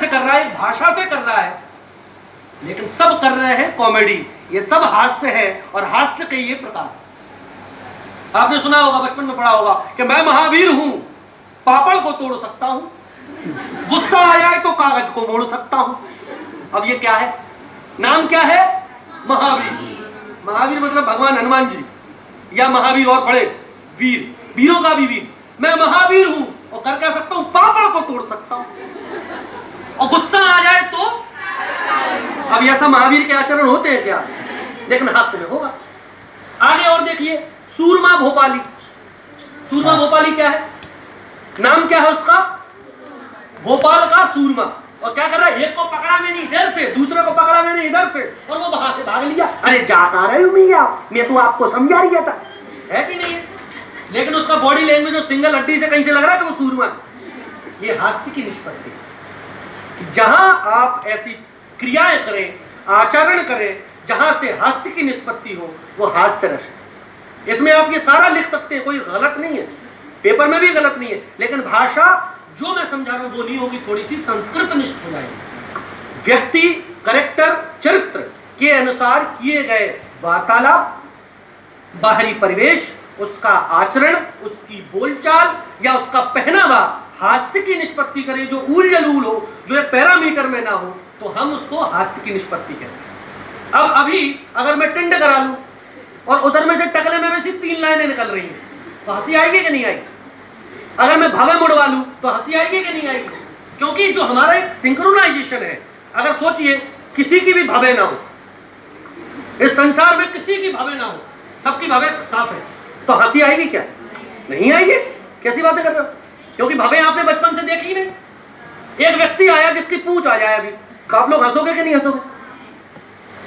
से कर रहा है, एक भाषा से कर रहा है, लेकिन सब कर रहे हैं कॉमेडी। ये सब हास्य है, और हास्य के ये प्रकार। आपने सुना होगा, बचपन में पढ़ा होगा कि मैं महावीर हूं, पापड़ को तोड़ सकता हूं, गुस्सा आ जाए तो कागज को मोड़ सकता हूं। अब ये क्या है? नाम क्या है? महावीर। महावीर मतलब भगवान हनुमान जी, या महावीर और बड़े वीर, वीरों का भी वीर। मैं महावीर हूं और कर क्या सकता हूं? पापड़ को तोड़ सकता हूं, और गुस्सा आ जाए तो। अब ऐसा महावीर के आचरण होते हैं क्या? लेकिन हास्य में होगा। आगे और देखिए, सूरमा भोपाली। सूरमा भोपाली क्या है? नाम क्या है उसका? भोपाल का सूरमा। और क्या कर रहा है? एक को पकड़ा मैंने इधर से, दूसरे को पकड़ा मैंने इधर से, और वो वहां से भाग लिया। अरे जाता रहे हो भैया, मैं तो आपको समझा रही था, है कि नहीं है? लेकिन उसका बॉडी लैंग्वेज जो सिंगल हड्डी से कहीं से लग रहा है कि वो सूरमा है। ये हास्य की निष्पत्ति। जहां आप ऐसी क्रियाएं करें, आचरण करें, जहां से हास्य की निष्पत्ति हो, वो हास्य रस है। इसमें आप ये सारा लिख सकते हैं, कोई गलत नहीं है, पेपर में भी गलत नहीं है, लेकिन भाषा जो मैं समझा रहा हूं वो नहीं होगी, थोड़ी सी संस्कृत निष्ठ हो जाएगी। व्यक्ति, करेक्टर, चरित्र के अनुसार किए गए वार्तालाप, बाहरी परिवेश, उसका आचरण, उसकी बोलचाल या उसका पहनावा हास्य की निष्पत्ति करे, जो ऊल जलूल हो, जो एक पैरामीटर में ना हो, तो हम उसको हास्य की निष्पत्ति कहते हैं। अब अभी अगर मैं टिंड करा लूं और उधर में से टकले में वैसी 3 लाइनें निकल रही हैं, तो हंसी आएगी कि नहीं आएगी? अगर मैं भवे मुड़वा लूं तो हंसी आएगी कि नहीं आएगी? क्योंकि जो हमारा एक सिंक्रोनाइजेशन है, अगर सोचिए किसी की भी भवे ना हो, इस संसार में किसी की भवे ना हो, सबकी भवे साफ है, तो हंसी आएगी क्या? नहीं आएगी। कैसी बातें कर रहे हो? क्योंकि भवे आपने बचपन से देखी नहीं। एक व्यक्ति आया जिसकी पूंछ आ जाए अभी, तो आप लोग हंसोगे कि नहीं हंसोगे?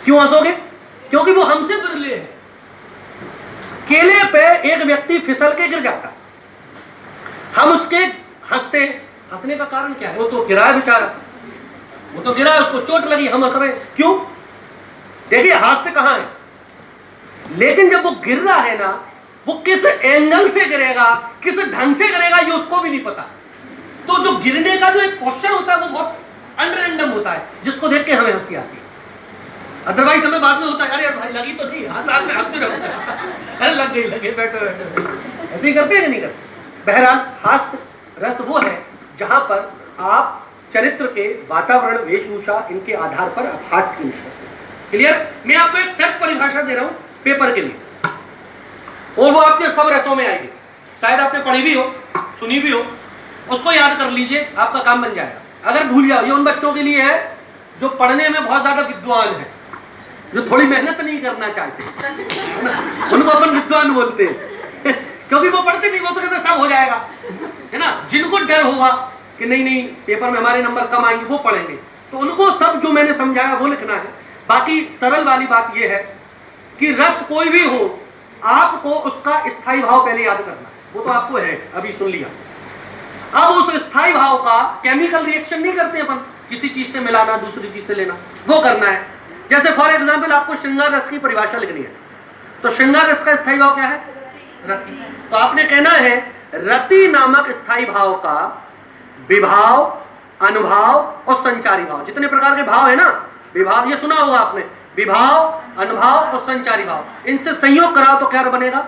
क्यों हंसोगे? क्योंकि वो हमसे बिरले है। केले पे एक व्यक्ति फिसल के गिर जाता, हम उसके हंसने का कारण क्या है? वो तो गिरा है बेचारा, वो तो गिरा है, उसको चोट लगी, हम हंस रहे हैं। क्यों? देखिए हाथ से कहां है, लेकिन जब वो गिर रहा है ना, वो किस एंगल से गिरेगा, किस ढंग से गिरेगा, ये उसको भी नहीं पता। तो जो गिरने का जो एक पोस्चर होता है वो बहुत अनरैंडम होता है, जिसको देख के हमें हंसी आती है। अदरवाइज हमें बाद में होता है, अरे भाई लगी तो थी, हाँ साथ में हंसते रहो, अरे लग गई, बैठो। ऐसे ही करते हैं कि नहीं करते? बहरहाल हास्य रस वो है जहां पर आप चरित्र के, वातावरण, वेशभूषा, इनके आधार पर आप हास्य की निष्पत्ति। क्लियर? मैं आपको एक सेट परिभाषा दे रहा हूं पेपर के लिए, और वो आपके सब रसों में आएगी। शायद आपने पढ़ी भी हो, सुनी भी हो, उसको याद कर लीजिए, आपका काम बन जाएगा। अगर भूल जाओ, ये उन बच्चों के लिए है जो पढ़ने में बहुत ज्यादा विद्वान है, जो थोड़ी मेहनत नहीं करना चाहते, उनको अपन विद्वान बोलते हैं क्योंकि वो पढ़ते नहीं, वो तो कहते सब हो जाएगा, है ना। जिनको डर होगा कि नहीं पेपर में हमारे नंबर कम आएंगे, वो पढ़ेंगे, तो उनको सब जो मैंने समझाया वो लिखना है। बाकी सरल वाली बात ये है कि रस कोई भी हो, आपको उसका स्थायी भाव पहले याद करना है, वो तो आपको है, अभी सुन लिया। अब उस स्थायी भाव का केमिकल रिएक्शन नहीं करते अपन, किसी चीज से मिलाना, दूसरी चीज से लेना, वो करना है। जैसे फॉर एग्जाम्पल आपको श्रृंगार रस की परिभाषा लिखनी है, तो श्रृंगार रस का स्थायी भाव क्या है? रति। तो आपने कहना है रति नामक स्थायी भाव का विभाव, अनुभाव और संचारी भाव, जितने प्रकार के भाव है ना, विभाव ये सुना होगा आपने, विभाव, अनुभाव और संचारी भाव, इनसे संयोग कराओ तो क्या बनेगा?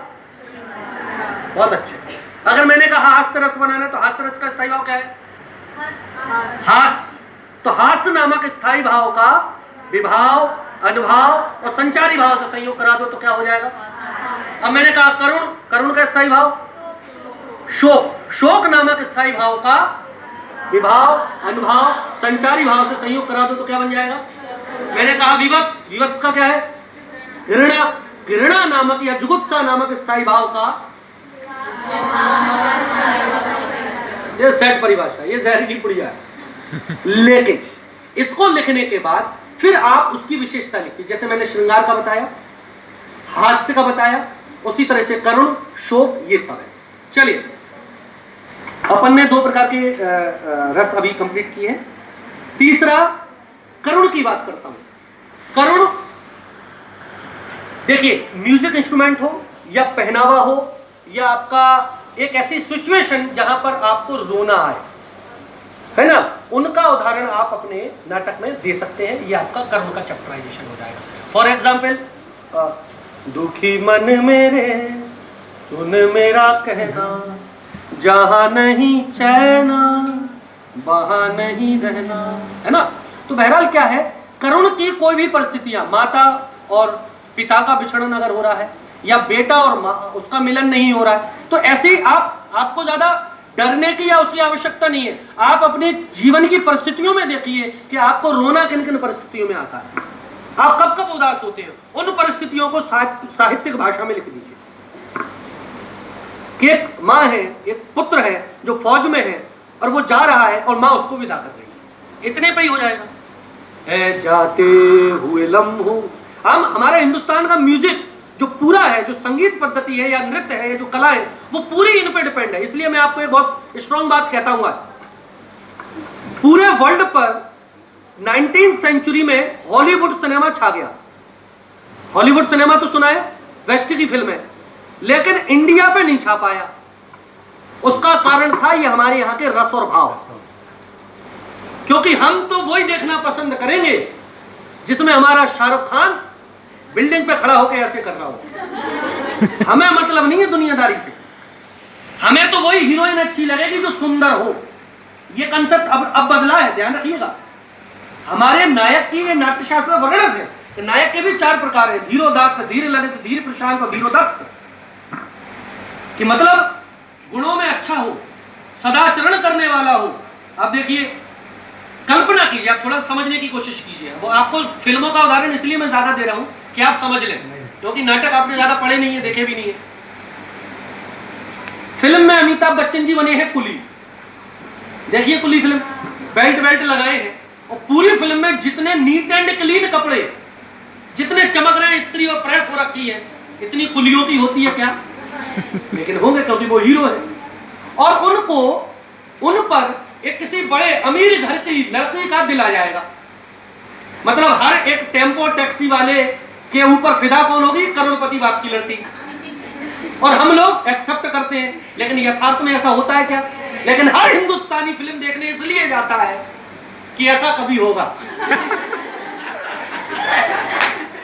बहुत अच्छे। अगर मैंने कहा हास्य रस बनाना, तो हास्य रस का स्थायी भाव क्या है? हास्य। तो हास्य नामक स्थायी भाव का विभाव, अनुभाव और संचारी भाव से संयोग करा दो तो क्या हो जाएगा? अब मैंने कहा करुण, करुण का स्थायी भाव शोक, शोक नामक स्थायी भाव का विभाव, अनुभाव, संचारी भाव से संयोग करा दो तो क्या बन जाएगा? मैंने कहा विवत्स, विवत्स का क्या है? घृणा, घृणा नामक या जुगुप्सा नामक स्थायी भाव का, ये सेट परिभाषा, ये जहर की पुड़िया है। लेकिन इसको लिखने के बाद फिर आप उसकी विशेषता लिखिए, जैसे मैंने श्रृंगार का बताया, हास्य का बताया, उसी तरह से करुण, शोक, ये सब है। चलिए, अपन ने 2 प्रकार के रस अभी कंप्लीट किए हैं। तीसरा करुण की बात करता हूं। करुण देखिए, म्यूजिक इंस्ट्रूमेंट हो या पहनावा हो या आपका एक ऐसी सिचुएशन जहां पर आपको रोना आए, है ना, उनका उदाहरण आप अपने नाटक में दे सकते हैं। ये आपका कर्म का चैप्टराइजेशन हो जाएगा। फॉर एग्जाम्पल, दुखी मन मेरे सुन मेरा कहना, जहां नहीं चैन वहां नहीं रहना, है ना। तो बहरहाल क्या है, करुण की कोई भी परिस्थितियां, माता और पिता का बिछड़न अगर हो रहा है, या बेटा और माँ उसका मिलन नहीं हो रहा है, तो ऐसे ही आपको ज्यादा डरने की या उसकी आवश्यकता नहीं है। आप अपने जीवन की परिस्थितियों में देखिए कि आपको रोना किन किन परिस्थितियों में आता है, आप कब कब उदास होते हैं, उन परिस्थितियों को साहित्यिक भाषा में लिख दीजिए कि एक माँ है, एक पुत्र है जो फौज में है और वो जा रहा है और माँ उसको विदा कर रही है, इतने पे ही हो जाएगा। है जाते हुए लम्हों, हम हमारे हिंदुस्तान का म्यूजिक जो पूरा है, जो संगीत पद्धति है या नृत्य है या जो कला है, वो पूरी इन पे डिपेंड है। इसलिए मैं आपको एक बहुत स्ट्रॉन्ग बात कहता हूँ, पूरे वर्ल्ड पर 19th सेंचुरी में हॉलीवुड सिनेमा छा गया। हॉलीवुड सिनेमा तो सुना है, वेस्ट की फिल्म है, लेकिन इंडिया पे नहीं छा पाया। उसका कारण था ये हमारे यहाँ के रस और भाव, क्योंकि हम तो वही देखना पसंद करेंगे जिसमें हमारा शाहरुख खान बिल्डिंग पे खड़ा होकर ऐसे कर रहा हो। हमें मतलब नहीं है दुनियादारी से, हमें तो वही हीरोइन अच्छी लगेगी जो सुंदर हो। ये कंसेप्ट अब बदला है, ध्यान रखिएगा। हमारे नायक की ये नाट्यशास्त्र में वर्णन है कि नायक के भी 4 प्रकार है, धीरोदात्त, धीर ललित, धीर प्रशांत और धीरोदत्त। कि मतलब गुणों में अच्छा हो, सदाचरण करने वाला हो। आप देखिए, कल्पना कीजिए, आप थोड़ा समझने की कोशिश कीजिए। वो आपको फिल्मों का उदाहरण इसलिए मैं ज्यादा दे रहा हूं कि आप समझ लें, क्योंकि नाटक आपने ज्यादा पढ़े नहीं है, देखे भी नहीं है। फिल्म में अमिताभ बच्चन जी बने हैं कुली, देखिए कुली फिल्म, बेल्ट लगाए हैं, और पूरी फिल्म में जितने नीट एंड क्लीन कपड़े, जितने चमक रहे हैं, स्त्री और प्रेस हो रखी है, इतनी कुलियों की होती है क्या? लेकिन होंगे, क्योंकि वो हीरो है। और उन पर एक किसी बड़े अमीर घर की लड़की का दिल आ जाएगा। मतलब हर एक टेम्पो टैक्सी वाले के ऊपर फिदा कौन होगी? करोड़पति बाप की लड़की। और हम लोग एक्सेप्ट करते हैं, लेकिन यथार्थ में ऐसा होता है क्या? लेकिन हर हिंदुस्तानी फिल्म देखने इसलिए जाता है कि ऐसा कभी होगा,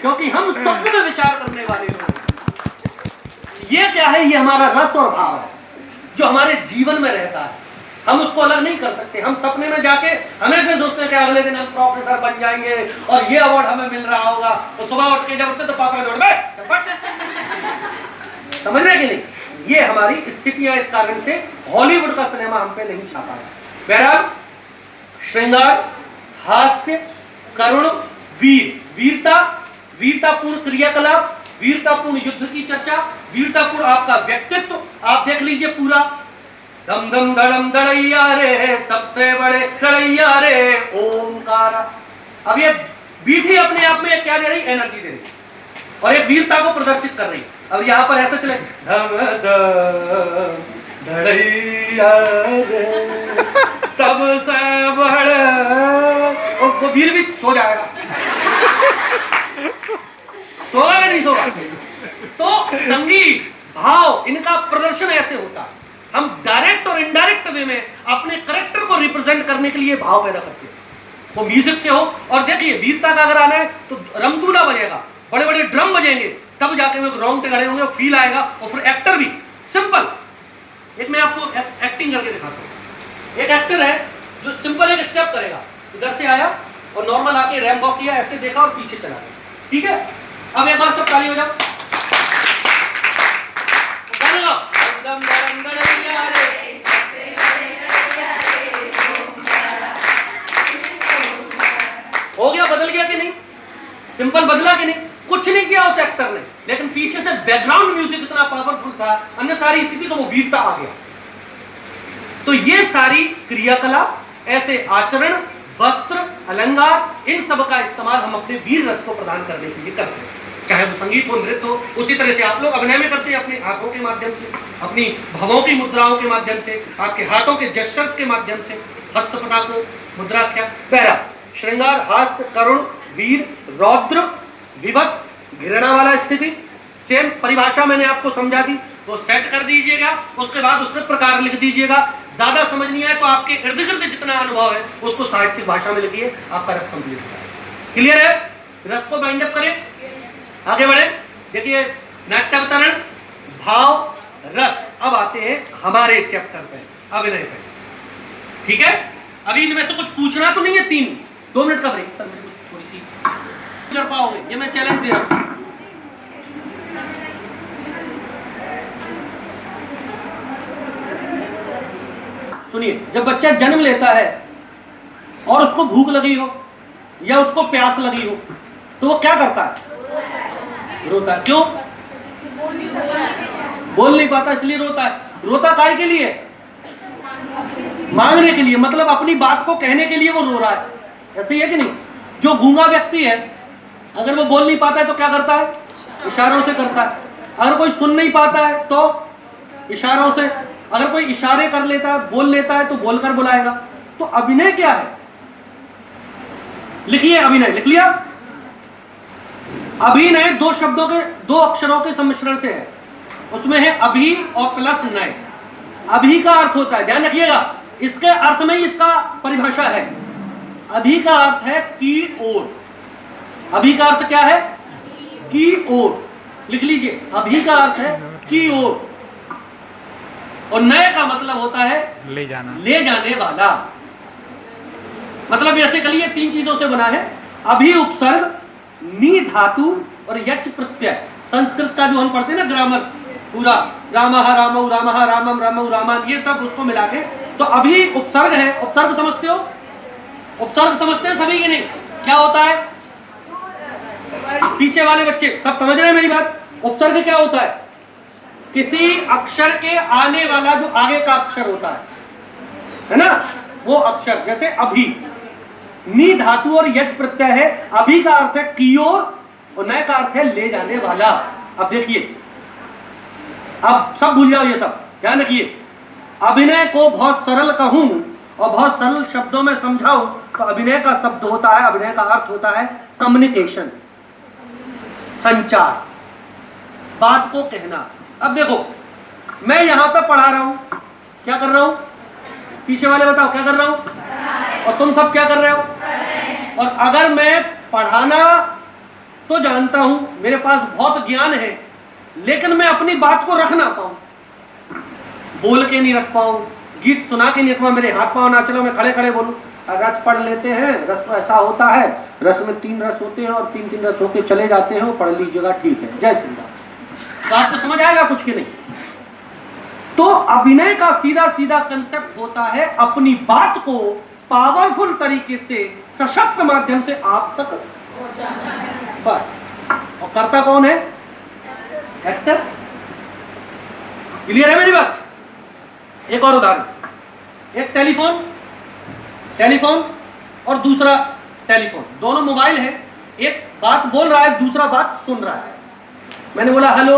क्योंकि हम स्वप्न में विचार करने वाले लोग। ये क्या है? ये हमारा रस और भाव है जो हमारे जीवन में रहता है, हम उसको अलग नहीं कर सकते। हम सपने में जाके हमेशा सोचते हैं कि अगले दिन हम प्रोफेसर बन जाएंगे और ये अवार्ड हमें मिल रहा होगा, तो सुबह उठ के जब उठते तो पापा जोड़ समझ रहे कि नहीं? ये हमारी स्थितियां, इस कारण से हॉलीवुड का सिनेमा हम पे नहीं छा पाया। बहरहाल, श्रृंगार, हास्य, करुण, वीरतापूर्ण क्रियाकलाप, वीरतापूर्ण युद्ध की चर्चा, वीरतापूर्ण आपका व्यक्तित्व। आप देख लीजिए पूरा दम दम धड़म धड़ैया रे, सबसे बड़े लड़ैया रे ओमकार। अब ये बीट ही अपने आप में क्या दे रही? एनर्जी दे रही, और एक वीरता को प्रदर्शित कर रही। अब यहाँ पर ऐसा चले धम धम धड़ैया रे, सबसे बड़े, और वो वीर भी सो जाएगा। सोगा या नहीं सोगा? तो संगीत, भाव, इनका प्रदर्शन ऐसे होता है। हम डायरेक्ट और इनडायरेक्ट वे में अपने कैरेक्टर को रिप्रेजेंट करने के लिए भाव पैदा करते हैं, वो म्यूजिक से हो। और देखिए, वीरता का अगर आना है तो रमदूला बजेगा, बड़े बड़े ड्रम बजेंगे, तब जाके वो रोंगटे खड़े होंगे, फील आएगा। और फिर एक्टर भी सिंपल, एक मैं आपको एक्टिंग करके दिखाता हूँ। एक एक्टर है जो सिंपल एक स्टेप करेगा, इधर से आया और नॉर्मल आके रैंप वॉक किया, ऐसे देखा और पीछे चला गया, ठीक है? अब एक बार सब ताली हो जाओ। हो गया? बदल गया कि नहीं? सिंपल बदला कि नहीं? कुछ नहीं किया उस एक्टर ने, लेकिन पीछे से बैकग्राउंड म्यूजिक इतना पावरफुल था, अन्य सारी स्थिति तो वो वीरता आ गया। तो ये सारी क्रियाकलाप, ऐसे आचरण, वस्त्र, अलंकार, इन सब का इस्तेमाल हम अपने वीर रस को प्रदान करने के लिए करते हैं। चाहे वो संगीत हो, नृत्य हो, उसी तरह से आप लोग अभिनय में करते हैं, अपनी आंखों के माध्यम से, अपनी भवों की मुद्राओं के माध्यम से, आपके हाथों के जेस्चर्स के माध्यम से, हस्तपटा को मुद्रा क्या। पहला श्रृंगार, हास्य, करुण, वीर, रौद्र, विभत्स, घृणा वाला स्थिति। सेम परिभाषा मैंने आपको समझा दी, वो सेट कर दीजिएगा। उसके बाद उसमें प्रकार लिख दीजिएगा। ज्यादा समझ नहीं आए तो आपके इर्द गिर्द जितना अनुभव है उसको साहित्यिक भाषा में लिखिए, आपका रस कंप्लीट हो जाएगा। क्लियर है? रस को बाइंड अप करें, आगे बढ़े। देखिए नाट्यावतरण, भाव, रस। अब आते हैं हमारे चैप्टर पे, अभिनय पे। ठीक है, अभी इनमें से कुछ पूछना तो नहीं है। 2 मिनट का ब्रेक। सर मेरे को थोड़ी सी कर पाओगे, ये मैं चैलेंज दे रहा हूं। सुनिए, जब बच्चा जन्म लेता है और उसको भूख लगी हो या उसको प्यास लगी हो तो वो क्या करता है? रोता है। क्यों? बोल नहीं पाता इसलिए रोता है। रोता काय के लिए? मांगने के लिए, मतलब अपनी बात को कहने के लिए वो रो रहा है। ऐसे ही है कि नहीं? जो गूंगा व्यक्ति है अगर वो बोल नहीं पाता है तो क्या करता है? इशारों से करता है। अगर कोई सुन नहीं पाता है तो इशारों से। अगर कोई इशारे कर लेता है, बोल लेता है तो बोलकर बुलाएगा। तो अभिनय क्या है? लिखिए, अभिनय लिख लिया। अभिनय 2 शब्दों के, 2 अक्षरों के सम्मिश्रण से है। उसमें है अभि और प्लस नय। अभि का अर्थ होता है, ध्यान रखिएगा, इसके अर्थ में ही इसका परिभाषा है। अभि का अर्थ है की ओर। अभि का अर्थ क्या है? की ओर। लिख लीजिए, अभि का अर्थ है की ओर। और नय का मतलब होता है ले जाना, ले जाने वाला। मतलब ऐसे कलिए 3 चीजों से बना है। अभि उपसर्ग, नी धातु और यच प्रत्यय। संस्कृत का जो हम पढ़ते हैं ना ग्रामर पूरा, रामः रामौ रामः रामम रामौ रामान, ये सब उसको मिला के तो अभी उपसर्ग है। उपसर्ग समझते हो? उपसर्ग समझते हैं सभी के नहीं? क्या होता है? पीछे वाले बच्चे सब समझ रहे हैं मेरी बात? उपसर्ग क्या होता है? किसी अक्षर के आने वाला जो आगे का अक्षर होता है ना, वो अक्षर। जैसे अभी, नी धातु और यच प्रत्यय है। अभी का अर्थ है की ओर और नय का अर्थ है ले जाने वाला। अब देखिए, अब सब भूल जाओ ये सब, ध्यान रखिए। अभिनय को बहुत सरल कहूं और बहुत सरल शब्दों में समझाऊं तो अभिनय का शब्द होता है, अभिनय का अर्थ होता है कम्युनिकेशन, संचार, बात को कहना। अब देखो, मैं यहां पे पढ़ा रहा हूं, क्या कर रहा हूं? पीछे वाले बताओ क्या कर रहा हूं? और तुम सब क्या कर रहे हो? और अगर मैं पढ़ाना तो जानता हूं, मेरे पास बहुत ज्ञान है, लेकिन मैं अपनी बात को रख ना पाऊं, बोल के नहीं रख पाऊं, गीत सुना के नहीं रख पाऊं, मेरे हाथ पांव ना चलो, मैं खड़े खड़े बोलूं। रस पढ़ लेते हैं, रस तो ऐसा होता है, रस में 3 रस होते हैं और 3 रस होके चले जाते हैं, पढ़ लीजिएगा, ठीक है, जय श्री राम। बात तो समझ आएगा कुछ की नहीं? तो अभिनय का सीधा सीधा कंसेप्ट होता है अपनी बात को पावरफुल तरीके से, सशक्त माध्यम से आप तक बस। और करता कौन है? एक्टर। क्लियर है मेरी बात? एक और उदाहरण, एक टेलीफोन और दूसरा टेलीफोन, दोनों मोबाइल है। एक बात बोल रहा है, दूसरा बात सुन रहा है। मैंने बोला हेलो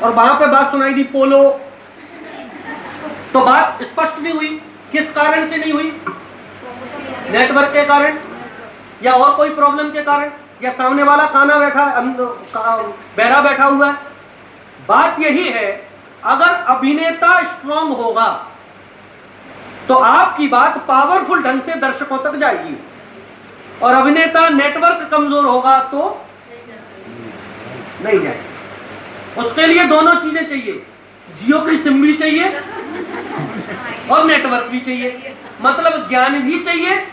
और वहां पे बात सुनाई दी पोलो, तो बात स्पष्ट नहीं हुई। किस कारण से नहीं हुई? नेटवर्क के कारण या और कोई प्रॉब्लम के कारण, या सामने वाला काना बैठा, बहरा बैठा हुआ है। बात यही है, अगर अभिनेता स्ट्रांग होगा तो आपकी बात पावरफुल ढंग से दर्शकों तक जाएगी, और अभिनेता नेटवर्क कमजोर होगा तो नहीं जाएगी। उसके लिए दोनों चीजें चाहिए, जियो की सिम भी चाहिए और नेटवर्क भी चाहिए, मतलब ज्ञान भी चाहिए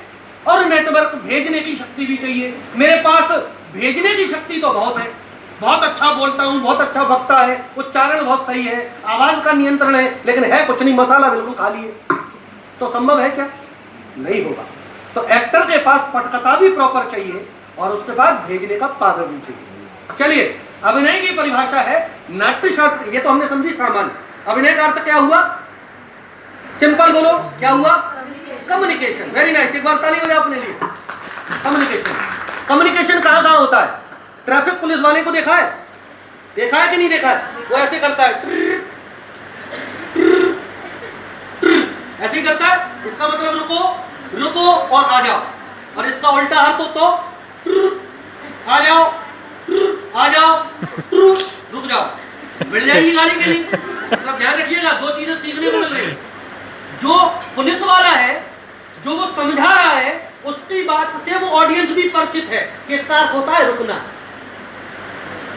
और नेटवर्क भेजने की शक्ति भी चाहिए। मेरे पास भेजने की शक्ति तो बहुत है, बहुत अच्छा बोलता हूँ, बहुत अच्छा वक्ता है, उच्चारण बहुत सही है, आवाज का नियंत्रण है, लेकिन है कुछ नहीं, मसाला बिल्कुल खाली है, तो संभव है क्या? नहीं होगा। तो एक्टर के पास पटकथा भी प्रॉपर चाहिए और उसके बाद भेजने का पावर भी चाहिए। चलिए, अभिनय की परिभाषा है नाट्य शास्त्र, ये तो हमने समझी सामान्य। अभिनय का अर्थ क्या हुआ? सिंपल बोलो, क्या हुआ? कम्युनिकेशन। वेरी नाइस, एक बार ताली हो जाए अपने लिए। कम्युनिकेशन कहाँ होता है? ट्रैफिक पुलिस वाले को देखा है? देखा है कि नहीं देखा है? वो ऐसे करता है, ऐसे ही करता है। इसका मतलब रुको, रुको और आ जाओ, और इसका उल्टा हाथ तो आ जाओ, आ जाओ, रुक जाओ। मिल जाएगी गाड़ी के नहीं? मतलब ध्यान रखिएगा, दो चीजें सीखने को मिल रही है। जो पुलिस वाला है, जो वो समझा रहा है, उसकी बात से वो ऑडियंस भी परिचित है कि इसका अर्थ होता है रुकना।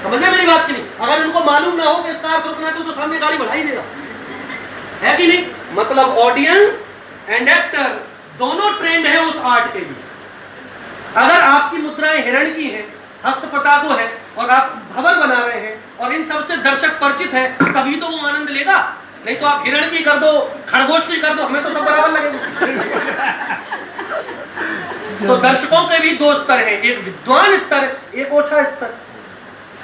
समझना मेरी बात की नहीं? अगर इनको मालूम ना हो कि इसका अर्थ रुकना तो सामने गाड़ी बढ़ा ही देगा, है कि नहीं? मतलब ऑडियंस एंड एक्टर दोनों ट्रेंड है उस आर्ट के लिए। अगर आपकी मुद्राएं हिरण की हैं, हस्तपटाको है और आप भंवर बना रहे हैं और इन सबसे दर्शक परिचित है, तभी तो वो आनंद लेगा। नहीं तो आप हिरण की कर दो, खरगोश की कर दो, हमें तो सब बराबर लगेगा। तो दर्शकों के भी दो स्तर हैं, एक विद्वान स्तर, एक ओछा स्तर।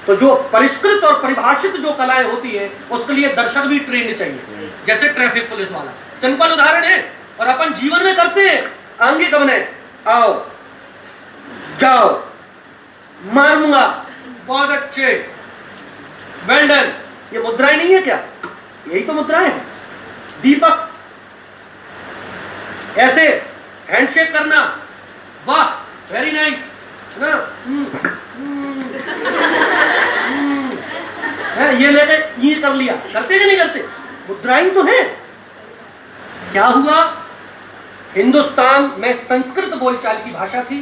तो जो परिष्कृत और परिभाषित जो कलाएं होती है उसके लिए दर्शक भी ट्रेंड चाहिए। जैसे ट्रैफिक पुलिस वाला सिंपल उदाहरण है और अपन जीवन में करते हैं। आंगिक अभिनय, आओ जाओ, मारूंगा, बहुत अच्छे, वेल डन, ये मुद्राएं नहीं है क्या? यही तो मुद्राएं हैं। दीपक, ऐसे हैंडशेक करना, वाह वेरी नाइस ना, ये लेके ये कर लिया, करते कि नहीं करते? मुद्राएं तो है। क्या हुआ? हिंदुस्तान में संस्कृत बोलचाल की भाषा थी,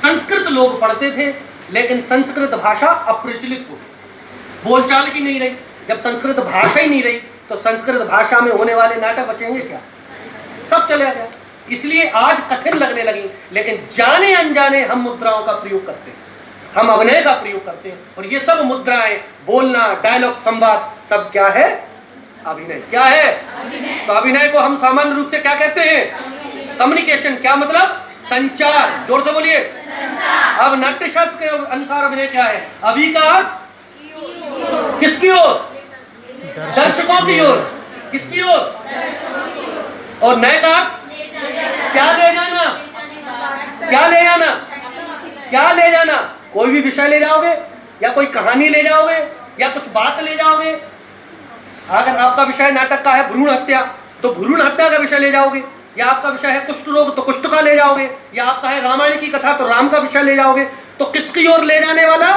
संस्कृत लोग पढ़ते थे, लेकिन संस्कृत भाषा अप्रचलित हो गई, बोलचाल की नहीं रही। जब संस्कृत भाषा ही नहीं रही तो संस्कृत भाषा में होने वाले नाटक बचेंगे क्या? सब चला गया। इसलिए आज कठिन लगने लगी, लेकिन जाने अनजाने हम मुद्राओं का प्रयोग करते हैं, हम अभिनय का प्रयोग करते हैं। और ये सब मुद्राएं, बोलना, डायलॉग, संवाद, सब क्या है? अभिनय। क्या है? अभिनय। तो अभिनय को हम सामान्य रूप से क्या कहते हैं? कम्युनिकेशन। क्या मतलब? संचार। जोर से बोलिए। अब नाट्यशास्त्र के अनुसार अभिनय क्या है? अभी का अर्थ किसकी ओर? दर्शकों की ओर। किसकी ओर? और नए का अर्थ क्या? ले जाना। क्या ले जाना? क्या ले जाना? कोई भी विषय ले जाओगे, या कोई कहानी ले जाओगे, या कुछ बात ले जाओगे। अगर आपका विषय नाटक का है भ्रूण हत्या, तो भ्रूण हत्या का विषय ले जाओगे, या आपका विषय है कुष्ठ रोग तो कुष्ठ का ले जाओगे, या आपका है रामायण की कथा तो राम का विषय ले जाओगे। तो किसकी ओर ले जाने वाला?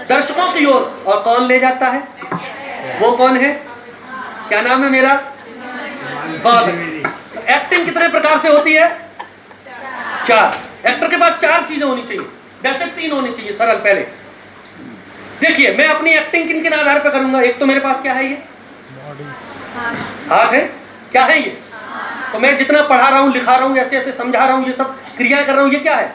दर्शकों की ओर। और कौन ले जाता है? वो कौन है? क्या नाम है मेरा? एक्टिंग कितने प्रकार से होती है? 4। एक्टर के पास 4 चीजें होनी चाहिए, वैसे 3 होनी चाहिए सरल। पहले देखिए, मैं अपनी एक्टिंग किन किन आधार पर करूंगा। एक तो मेरे पास क्या है? ये हाथ है। क्या है ये? तो मैं जितना पढ़ा रहा हूं, लिखा रहा हूं, ऐसे ऐसे समझा रहा हूं, ये सब क्रियाएं कर रहा हूं, ये क्या है?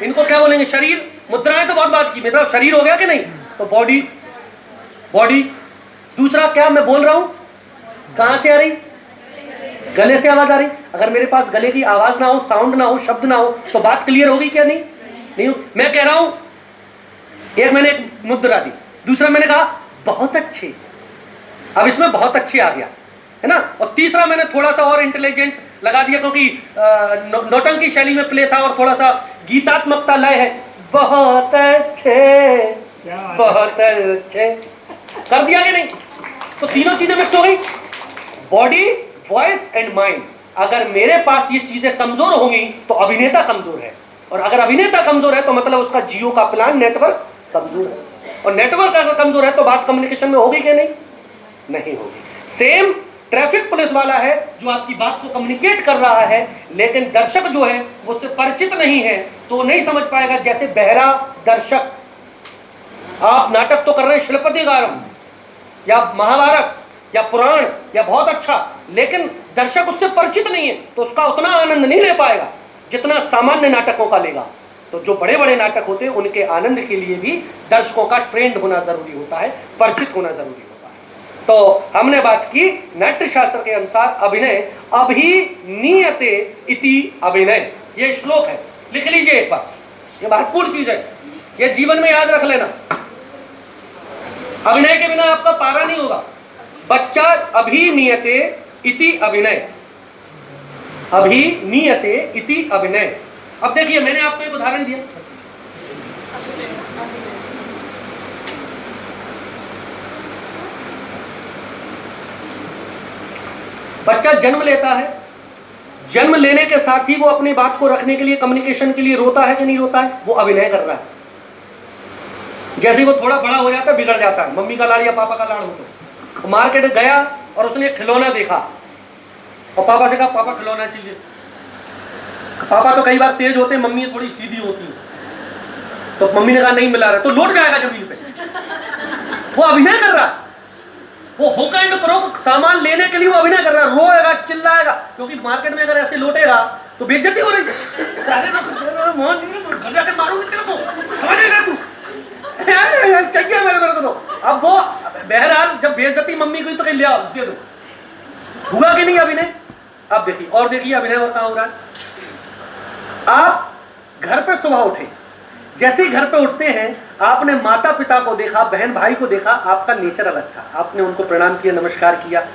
इनको क्या बोलेंगे? शरीर। मुद्राएं तो बहुत बात की, मतलब शरीर हो गया कि नहीं? तो बॉडी, बॉडी। दूसरा क्या मैं बोल रहा हूं? कहां से आ रही? गले से आवाज आ रही। अगर मेरे पास गले की आवाज ना हो, साउंड ना हो, शब्द ना हो, तो बात क्लियर होगी क्या? नहीं, नहीं। मैं कह रहा हूं, एक मैंने एक मुद्रा दी, दूसरा मैंने कहा बहुत अच्छे, अब इसमें बहुत अच्छे आ गया, है ना। और तीसरा मैंने थोड़ा सा और इंटेलिजेंट लगा दिया, क्योंकि नौटंकी शैली में प्ले था और थोड़ा सा गीतात्मकता लय है। बहुत अच्छे, बहुत अच्छे कर दिया कि नहीं? तो तीनों चीजें मिक्स हो गई, बॉडी, वॉइस एंड माइंड। अगर मेरे पास ये चीजें कमजोर होंगी तो अभिनेता कमजोर है, और अगर अभिनेता कमजोर है तो मतलब उसका जियो का प्लान, नेटवर्क कमजोर है। और नेटवर्क अगर कमजोर है तो बात कम्युनिकेशन में होगी कि नहीं? नहीं होगी। सेम ट्रैफिक पुलिस वाला है जो आपकी बात को कम्युनिकेट कर रहा है, लेकिन दर्शक जो है वो उससे परिचित नहीं है, तो नहीं समझ पाएगा। जैसे बहरा दर्शक, आप नाटक तो कर रहे हैं शिल्पतिगारम या महाभारत या पुराण या बहुत अच्छा, लेकिन दर्शक उससे परिचित नहीं है, तो उसका उतना आनंद नहीं ले पाएगा जितना सामान्य नाटकों का लेगा। तो जो बड़े बड़े नाटक होते हैं उनके आनंद के लिए भी दर्शकों का ट्रेंड होना जरूरी होता है, परिचित होना जरूरी होता है। तो हमने बात की नाट्य शास्त्र के अनुसार अभिनय, अभिनीयते इति अभिनय। ये श्लोक है, लिख लीजिए एक बार, ये महत्वपूर्ण चीज है, ये जीवन में याद रख लेना। अभिनय के बिना आपका पारा नहीं होगा। बच्चा अभिनीयते इति अभिनय, अभिनीयते इति अभिनय। अब देखिए, मैंने आपको एक उदाहरण दिया, बच्चा जन्म लेता है, जन्म लेने के साथ ही वो अपनी बात को रखने के लिए, कम्युनिकेशन के लिए रोता है कि नहीं रोता है? वो अभिनय कर रहा है। जैसे ही वो थोड़ा बड़ा हो जाता है बिगड़ जाता है, मम्मी का लाड़ या पापा का लाड़ होता है। मार्केट गया और उसने एक खिलौना देखा और पापा से कहा पापा खिलौना चाहिए। पापा तो कई बार तेज होते, मम्मी थोड़ी सीधी होती है, तो मम्मी ने कहा नहीं मिला रहा, तो लौट जाएगा जमीन पे। वो अभिनय कर रहा है, वो हुक एंड क्रोक सामान लेने के लिए वो अभिनय कर रहा है, रोएगा चिल्लाएगा, क्योंकि मार्केट में अगर ऐसे लौटेगा तो बेइज्जती हो रही है। घर जाके मारूंगी तेरे को, समझ रहा तू, चाहिए मेरे को। तो अब वो बहरहाल जब बेइज्जती मम्मी को तो कहीं ले आओ दे दो, हुआ कि नहीं अभिनय? अब देखिए और देखिए अभिनय और कहाँ हो रहा है। आप घर पे सुबह उठे, जैसे ही घर पे उठते हैं आपने माता पिता को देखा, बहन भाई को देखा, आपका नेचर अलग था, आपने उनको प्रणाम किया, नमस्कार किया,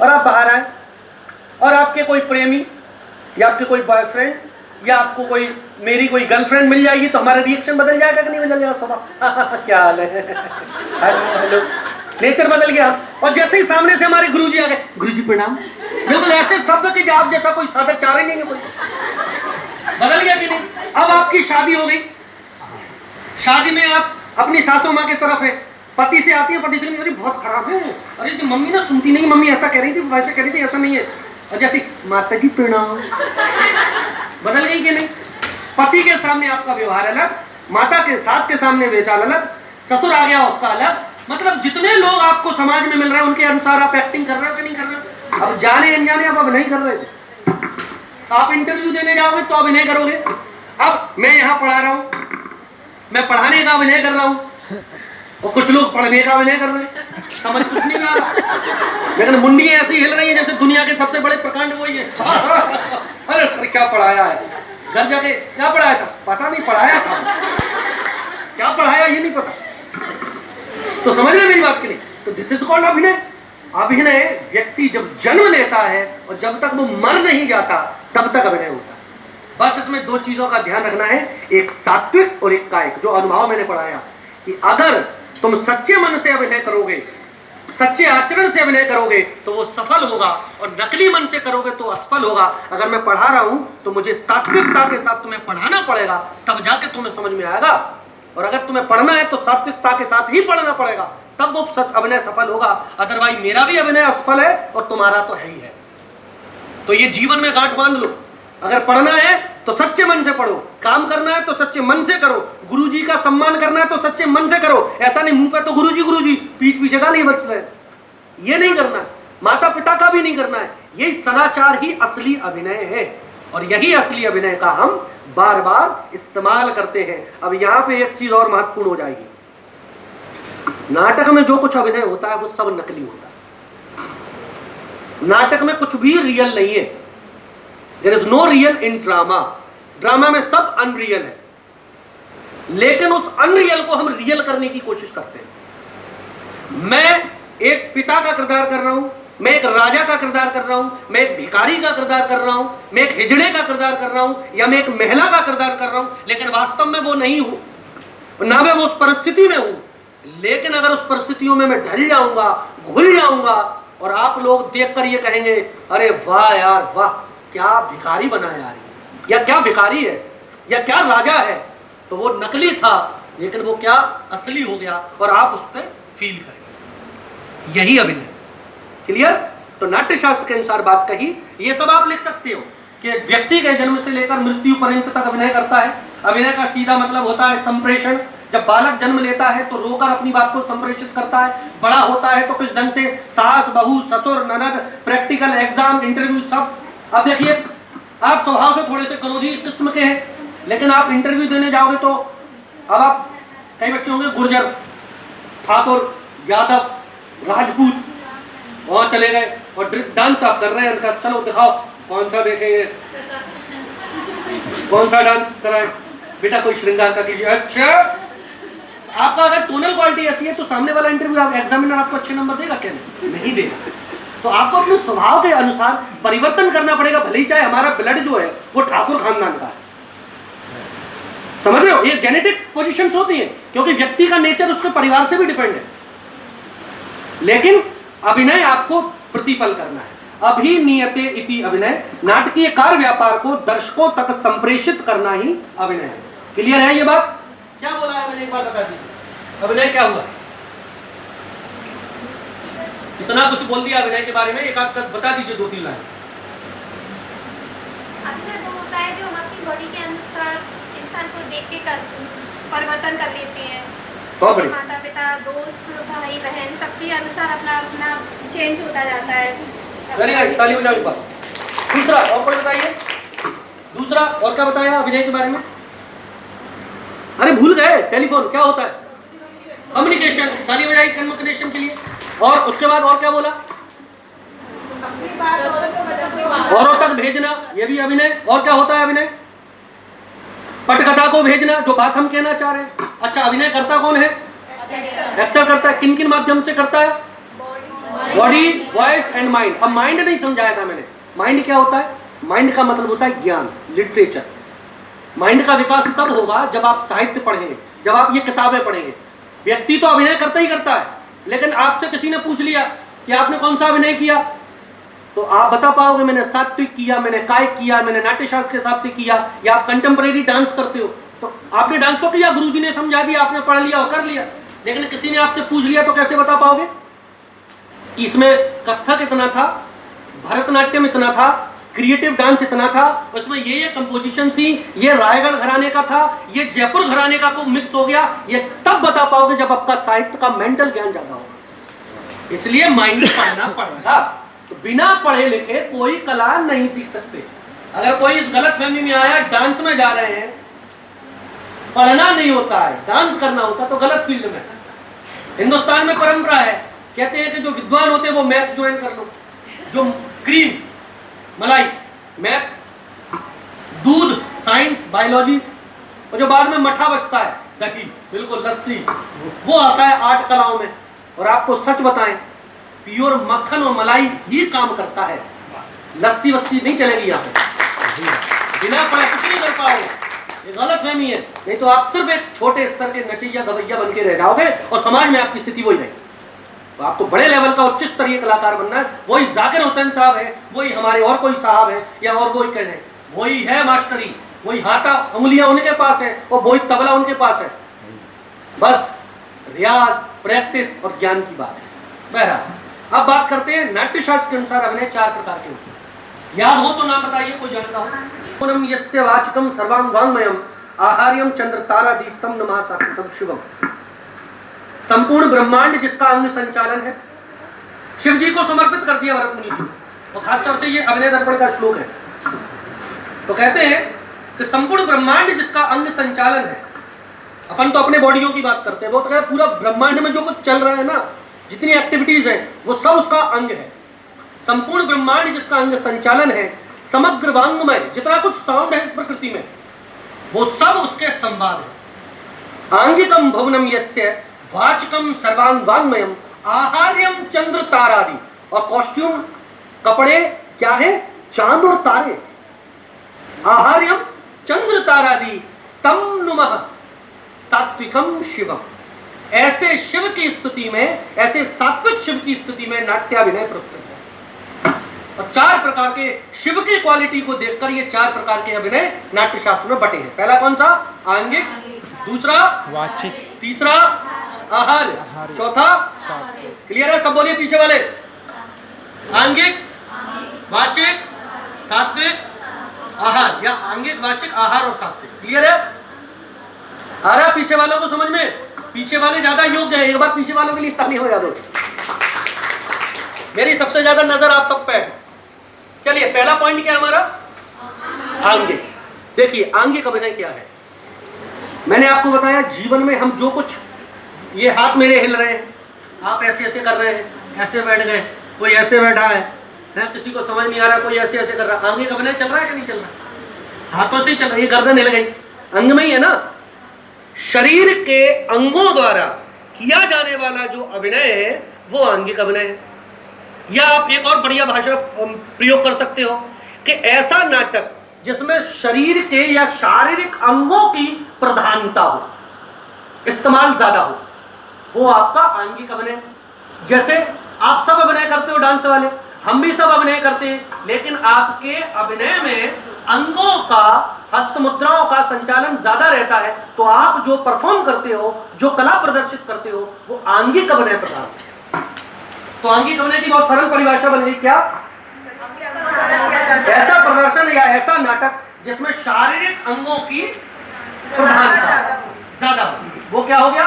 और आप बाहर आए और आपके कोई प्रेमी या आपके कोई बॉयफ्रेंड या आपको कोई मेरी कोई गर्लफ्रेंड मिल जाएगी तो हमारा रिएक्शन बदल जाएगा कि नहीं बदल जाएगा? सुबह क्या हाल है, हेलो, नेचर बदल गया। और जैसे ही सामने से हमारे गुरुजी आ गए, गुरुजी प्रणाम, बिल्कुल ऐसे शब्द कि आप जैसा कोई सदाचार ही नहीं है, कोई बदल गया कि नहीं? अब आपकी शादी हो गई, शादी में आप अपनी सासू माँ की तरफ है, पति से आती है, पति से नहीं, अरे बहुत खराब है, अरे जी मम्मी ना सुनती नहीं, मम्मी ऐसा कह रही थी, वैसे कह रही थी, ऐसा नहीं है। और जैसे माता जी प्रणाम, बदल गई कि नहीं? पति के सामने आपका व्यवहार अलग, माता के सास के सामने व्यवहार अलग, ससुर आ गया उसका अलग। मतलब जितने लोग आपको समाज में मिल रहे हैं उनके अनुसार आप एक्टिंग कर रहे हो कि नहीं कर रहे हो? अब जाने अनजाने आप अब नहीं कर रहे थे, आप इंटरव्यू देने जाओगे तो अभिनय करोगे। अब मैं यहाँ पढ़ा रहा हूँ, मैं पढ़ाने का अभिनय कर रहा हूँ और कुछ लोग पढ़ने का अभिनय कर रहे हैं, समझ कुछ नहीं आ रहा, लेकिन मुंडी ऐसी हिल रही है जैसे दुनिया के सबसे बड़े प्रकांड वही है। अरे सर क्या पढ़ाया है, घर जाके क्या पढ़ाया था, पता नहीं पढ़ाया था, क्या पढ़ाया ये नहीं पता। तो समझ रहे मेरी बात के लिए? तो दिस इज कॉल्ड अभिनय। अभिनय व्यक्ति जब जन्म लेता है और जब तक वो मर नहीं जाता तब तक अभिनय होता है। बस इसमें दो चीजों का ध्यान रखना है, एक सात्विक और एक कायिक। जो अनुभव मैंने पढ़ाया कि अगर तुम सच्चे मन से अभिनय करोगे, सच्चे आचरण से अभिनय करोगे तो वो सफल होगा, और नकली मन से करोगे तो असफल होगा। अगर मैं पढ़ा रहा हूं तो मुझे सात्विकता के साथ तुम्हें पढ़ाना पड़ेगा, तब जाके तुम्हें समझ में आएगा। और अगर तुम्हें पढ़ना है तो सात्विकता के साथ ही पढ़ना पड़ेगा, तब वो अभिनय सफल होगा। अदरवाइज मेरा भी अभिनय असफल है और तुम्हारा तो है ही है। तो ये जीवन में गांठ बांध लो, अगर पढ़ना है तो सच्चे मन से पढ़ो, काम करना है तो सच्चे मन से करो, गुरुजी का सम्मान करना है तो सच्चे मन से करो। ऐसा नहीं मुंह पे तो गुरुजी पीठ पीछे गाली बच रहे, ये नहीं करना है, माता पिता का भी नहीं करना है। यही सदाचार ही असली अभिनय है, और यही असली अभिनय का हम बार बार इस्तेमाल करते हैं। अब यहाँ पे एक चीज और महत्वपूर्ण हो जाएगी, नाटक में जो कुछ अभिनय होता है वो सब नकली होता है। नाटक में कुछ भी रियल नहीं है, there is no real in drama. Drama में सब अनरियल है, लेकिन उस अनरियल को हम रियल करने की कोशिश करते हैं। मैं एक पिता का किरदार कर रहा हूं, मैं एक राजा का किरदार कर रहा हूं, मैं एक भिखारी का किरदार कर रहा हूं, मैं एक हिजड़े का किरदार कर रहा हूं, या मैं एक महिला का किरदार कर रहा हूं, लेकिन वास्तव में वो नहीं हूं, ना मैं उस परिस्थिति में हूं। लेकिन अगर उस परिस्थितियों में मैं ढल जाऊंगा, घुल जाऊंगा, और आप लोग देखकर ये कहेंगे अरे वाह यार वाह, क्या भिखारी बना यार, या क्या भिखारी है, या क्या राजा है, तो वो नकली था लेकिन वो क्या असली हो गया, और आप उस पर फील करेंगे। यही अभिनय। क्लियर? तो नाट्य शास्त्र के अनुसार बात कही। ये सब आप लिख सकते हो कि व्यक्ति के जन्म से लेकर मृत्यु पर्यंत तक अभिनय करता है। अभिनय का सीधा मतलब होता है संप्रेषण। जब बालक जन्म लेता है तो रोकर अपनी बात को संप्रेषित करता है, बड़ा होता है तो किस ढंग से सास बहू ससुर ननद, प्रैक्टिकल एग्जाम इंटरव्यू सब। अब देखिए आप स्वभाव से थोड़े से क्रोधी किस्म के हैं, लेकिन आप इंटरव्यू देने जाओगे तो अब आप कई बच्चे होंगे गुर्जर, ठाकुर, यादव, राजपूत, वहां चले गए और डांस आप कर रहे हैं, उनका चलो दिखाओ कौन सा देखेंगे, कौन सा डांस कराए बेटा, कोई श्रृंगार का कीजिए। अच्छा, आपका अगर टोनल क्वालिटी ऐसी है तो सामने वाला इंटरव्यू आप एग्जामिनर आपको अच्छे नंबर देगा क्या? नहीं देगा। तो आपको अपने स्वभाव के अनुसार परिवर्तन करना पड़ेगा, भले ही चाहे हमारा ब्लड जो है वो ठाकुर खानदान का है। समझ रहे हो? ये जेनेटिक पोजीशंस होती हैं, क्योंकि व्यक्ति का नेचर उसके परिवार से भी डिपेंड है। लेकिन अभिनय आपको प्रतिपल करना है। अभिनीयते इति अभिनय, नाटकीय कार्य व्यापार को दर्शकों तक संप्रेषित करना ही अभिनय है। क्लियर है ये बात? क्या बोला है मैंने, एक बार बता दीजिए, अभिनय क्या हुआ? इतना कुछ बोल दिया अभिनय के बारे में, एक आध बता दीजिए 2-3 लाइन। अभिनय वो होता है जो हम अपनी बॉडी के अनुसार इंसान को देख के परिवर्तन कर लेते हैं। माता पिता, दोस्त, भाई बहन सबके अनुसार अपना अपना चेंज होता जाता है। वेरी नाइस, ताली बजाओ एक बार। दूसरा और कोई बताइए, दूसरा और क्या बताया अभिनय के बारे में? अरे भूल गए, टेलीफोन क्या होता है? कम्युनिकेशन, ताली बजाई कम्युनिकेशन के लिए। और उसके बाद और क्या बोला? औरों तक भेजना, ये भी अभिनय। और क्या होता है अभिनय? पटकथा को भेजना, जो बात हम कहना चाह रहे हैं। अच्छा, अभिनय करता कौन है? एक्टर करता है। किन किन माध्यम से करता है? Body, voice and mind. अब माइंड नहीं समझाया था मैंने। माइंड क्या होता है? माइंड का मतलब होता है ज्ञान, लिटरेचर। माइंड का विकास तब होगा जब आप साहित्य पढ़ेंगे, जब आप ये किताबें पढ़ेंगे। व्यक्ति तो अभिनय करता ही करता है, लेकिन आपसे किसी ने पूछ लिया कि आपने कौन सा अभिनय किया, तो आप बता पाओगे मैंने सात्विक किया, मैंने कायिक किया, मैंने नाट्यशास्त्र के हिसाब से किया, या आप कंटेम्परेरी डांस करते हो। तो आपने डांस तो किया, गुरुजी ने समझा दिया, आपने पढ़ लिया और कर लिया, लेकिन किसी ने आपसे पूछ लिया तो कैसे बता पाओगे कि इसमें कथक इतना था, भरतनाट्यम इतना था, क्रिएटिव डांस इतना था, उसमें ये कंपोजिशन थी, ये रायगढ़ घराने का था, ये जयपुर घराने का को मिक्स हो गया। ये तब बता पाओगे जब आपका साहित्य का मेंटल ज्ञान ज्यादा होगा। इसलिए माइंड पढ़ना पड़ेगा। तो बिना पढ़े लिखे कोई कला नहीं सीख सकते। अगर कोई इस गलत फहमी में आया, डांस में जा रहे हैं, पढ़ना नहीं होता है, डांस करना होता, तो गलत फील्ड में। हिंदुस्तान में परंपरा है, कहते हैं कि जो विद्वान होते हैं वो मैथ ज्वाइन कर लो, जो क्रीम, मलाई, मैथ, दूध, साइंस, बायोलॉजी, और जो बाद में मठा बचता है, दही, बिल्कुल लस्सी, वो आता है आर्ट कलाओं में। और आपको सच बताएं, प्योर मक्खन और मलाई ही काम करता है, लस्सी वस्सी नहीं चलेगी यहाँ पे। बिना पढ़े कुछ नहीं कर पाओगे, ये गलत फहमी है। नहीं तो आप सिर्फ एक छोटे स्तर के नचैया गवैया बन के रह जाओगे और समाज में आपकी स्थिति वही रहेगी। तो आपको बड़े लेवल का उच्च स्तरीय कलाकार बनना है। वही जाकिर हुसैन साहब है, वही हमारे और कोई साहब है, या और कोई कह रहे, वही है मास्टरी, वही हाथा उंगलियां उनके पास है और वही तबला उनके पास है। बस रियाज, प्रैक्टिस और ज्ञान की बात है। बहरहाल अब बात करते हैं नाट्यशास्त्र के अनुसार अभिनय 4 प्रकार के होते हैं। याद हो तो नाम बताइए, कोई जानता हो? यस्य वाचकम सर्वांगांगमयम आहार्यम चंद्र तारा दीप्तम नमः सात्विकम शिवम। संपूर्ण ब्रह्मांड जिसका अंग संचालन है, शिव जी को समर्पित कर दिया भरत मुनि जी। और खासतौर से ये अभिनय दर्पण का श्लोक है। तो कहते हैं कि संपूर्ण ब्रह्मांड जिसका अंग संचालन है। अपन तो अपने बॉडियों की बात करते हैं, वो तो कहते हैं पूरा ब्रह्मांड में जो कुछ चल रहा है ना, जितनी एक्टिविटीज है, वो सब उसका अंग है। संपूर्ण ब्रह्मांड जिसका अंग संचालन है, समग्र वांग्मय, जितना कुछ साउंड है इस प्रकृति में, वो सब उसके संवाद है। आंगिकम भवनम यस्य वाचकम सर्वांग वांग्मयम आहार्यम चंद्र तारादि। और कॉस्ट्यूम, कपड़े क्या है? चांद और तारे। आहार्यम चंद्र तारादि तम नुमः सात्विकम शिवम। ऐसे शिव की स्तुति में, ऐसे सात्विक शिव की स्तुति में नाट्याभिनय प्रस्तुत है। और 4 प्रकार के शिव की क्वालिटी को देखकर ये 4 प्रकार के अभिनय नाट्यशास्त्र में बटे हैं। पहला कौन सा? आंगिक, दूसरा वाचिक, तीसरा आहार, चौथा क्लियर है? सब बोलिए पीछे वाले। आंगिक, वाचिक, सात्विक, आहार, या आंगिक, वाचिक, आहार और सात्विक। क्लियर है? आ रहा पीछे वालों को समझ में? पीछे वाले ज्यादा योग्य है। एक बार पीछे वालों के लिए ताली हो जा दो। मेरी सबसे ज्यादा नजर आप सब पे है। चलिए पहला पॉइंट क्या है हमारा? आंगिक। देखिए आंगिक अभिनय क्या है। मैंने आपको बताया जीवन में हम जो कुछ, ये हाथ मेरे हिल रहे हैं, आप ऐसे ऐसे कर रहे हैं, ऐसे बैठ गए, कोई ऐसे बैठा है, किसी को समझ नहीं आ रहा, कोई ऐसे ऐसे कर रहा है। आंगिक अभिनय चल रहा है कि नहीं चल रहा? हाथों से ही चल रहा है। ये गर्दन हिल गई, अंग में ही है ना। शरीर के अंगों द्वारा किया जाने वाला जो अभिनय है वो आंगिक अभिनय है। या आप एक और बढ़िया भाषा प्रयोग कर सकते हो कि ऐसा नाटक जिसमें शरीर के या शारीरिक अंगों की प्रधानता हो, इस्तेमाल ज्यादा हो, वो आपका आंगिक अभिनय। जैसे आप सब अभिनय करते हो, डांस वाले, हम भी सब अभिनय करते हैं, लेकिन आपके अभिनय में अंगों का, हस्त मुद्राओं का संचालन ज्यादा रहता है, तो आप जो परफॉर्म करते हो, जो कला प्रदर्शित करते हो, वो आंगिक अभिनय प्रकार है। तो आंगिक अभिनय की बहुत सरल परिभाषा बन गई क्या? ऐसा प्रदर्शन या ऐसा नाटक जिसमें शारीरिक अंगों की प्रधानता ज्यादा हो, वो क्या हो गया?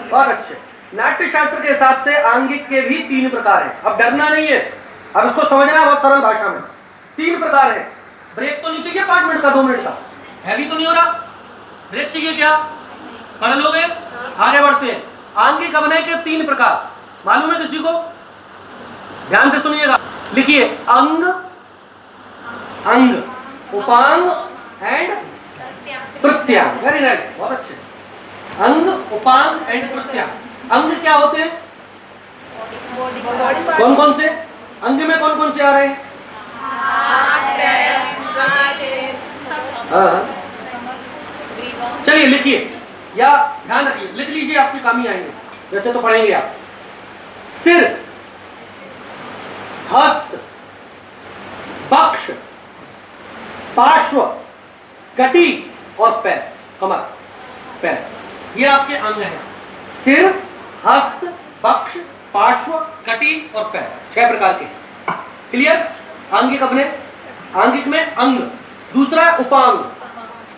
बहुत अच्छे। नाट्य शास्त्र के हिसाब से आंगिक के भी 3 प्रकार हैं। अब डरना नहीं है, अब इसको समझना है बहुत सरल भाषा में। 3 प्रकार है। ब्रेक तो नहीं चाहिए 5 मिनट का, 2 मिनट का, हैवी तो नहीं हो रहा। ब्रेक चाहिए क्या? पढ़ लोगे? आगे बढ़ते हैं। आंगिक अभिनय के 3 प्रकार मालूम है किसी को? ध्यान से सुनिएगा, लिखिए। अंग, अंग, उपांग एंड प्रत्यांग। वेरी नाइस, बहुत अच्छे। अंग, उपांग एंड प्रत्यांग। अंग क्या होते हैं? कौन कौन से अंग में कौन कौन से आ रहे हैं? हाँ, चलिए लिखिए या ध्यान रखिए, लिख लीजिए, आपकी काम ही आएंगे, वैसे तो पढ़ेंगे आप। सिर, हस्त, पक्ष, पार्श्व, कटी और पैर, कमर, पैर, ये आपके अंग हैं। सिर, हस्त, पक्ष, पार्श्व, कटी और पैर, 6 प्रकार के। क्लियर? आंगिक अभिनय। आंगिक में अंग। दूसरा उपांग।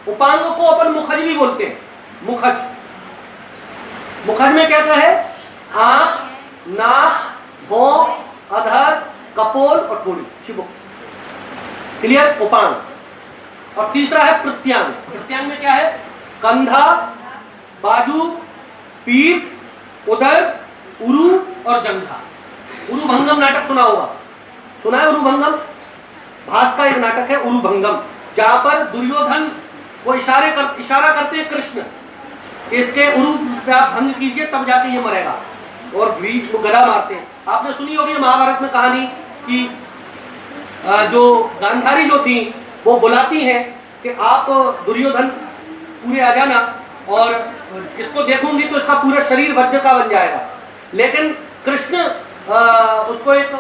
उपांग को अपन मुखज भी बोलते हैं। मुखज, मुखज में क्या क्या है? आंख, नाक, भौं, अधर, कपोल और ठोड़ी, चिबुक। क्लियर? उपांग। और तीसरा है प्रत्यांग। प्रत्यांग में क्या है? कंधा, बाजू, पीठ, उदर, उरु और जंघा। उरुभंगम नाटक सुना होगा, सुना है उरुभंगम? भास का एक नाटक है उरुभंगम, जहां पर दुर्योधन वो इशारा करते हैं कृष्ण, इसके उरु पे आप भंग कीजिए तब जाके ये मरेगा, और बीच को गदा मारते हैं। आपने सुनी होगी महाभारत में कहानी कि जो गांधारी जो थी वो बुलाती हैं कि आप दुर्योधन पूरे आ जाना और इसको देखूंगी तो इसका पूरा शरीर वज्र का बन जाएगा। लेकिन कृष्ण उसको एक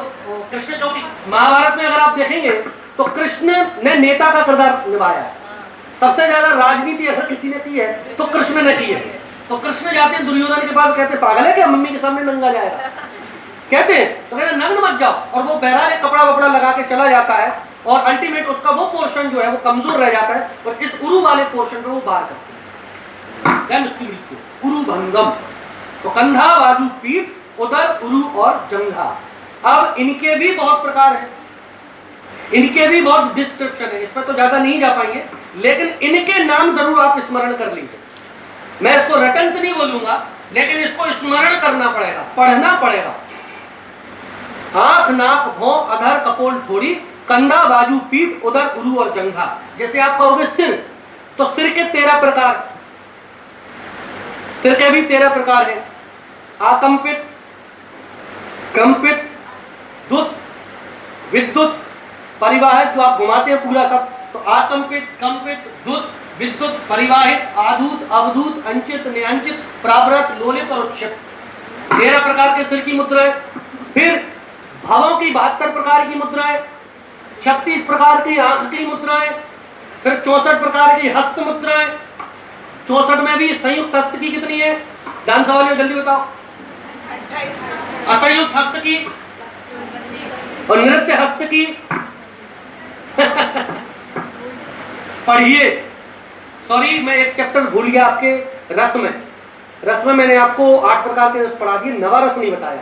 कृष्ण चौकी, महाभारत में अगर आप देखेंगे तो कृष्ण ने नेता का किरदार निभाया है। सबसे ज्यादा राजनीति अगर किसी ने की है तो कृष्ण ने की है। तो कृष्ण जाते हैं दुर्योधन के पास, कहते पागल है क्या, मम्मी के सामने नंगा जाएगा? कहते हैं तो कहते नग्न मत जाओ, और वो बहरहाल एक कपड़ा वपड़ा लगा के चला जाता है और अल्टीमेट उसका वो पोर्शन जो है वो कमजोर रह जाता है और इस उरु वाले पोर्शन को वो बाहर करते हैं, उसकी मृत्यु। उरुभंगम। तो कंधा, बाजू, पीठ, उदर, उरु और जंघा। अब इनके भी बहुत प्रकार हैं, इनके भी बहुत डिस्क्रिप्शन है, इस पर तो ज्यादा नहीं जा पाएंगे, लेकिन इनके नाम जरूर आप स्मरण कर लीजिए। मैं इसको रटंत नहीं बोलूंगा, लेकिन इसको स्मरण करना पड़ेगा, पढ़ना पड़ेगा। आंख, नाक, भौं, अधर, कपोल, ठोड़ी, कंधा, बाजू, पीठ, उदर, उरु और जंघा। जैसे आप कहोगे सिर, तो सिर के 13 प्रकार, सिर के भी 13 प्रकार हैं। आकंपित, कंपित, दुत, विद्युत, परिवाहित, जो आप घुमाते हैं पूरा सब, तो आकंपित, कंपित, दुत, विद्युत, परिवाहित, आधूत, अवधूत, अंचित, नियंचित, प्रावृत, लोलित और क्षिप्त। 13 प्रकार के सिर की मुद्राएं। फिर भावों की 72 प्रकार की मुद्राएं, 36 प्रकार की आंख की मुद्राएं, फिर 64 प्रकार की हस्त मुद्राएं। 64 में भी संयुक्त हस्त की कितनी है? डांस वाले जल्दी बताओ। 28। असंयुक्त हस्त की और नृत्य हस्त की पढ़िए। सॉरी, मैं एक चैप्टर भूल गया आपके रस में। रस में मैंने आपको 8 प्रकार के रस पढ़ा दिए, नवारस नहीं बताया।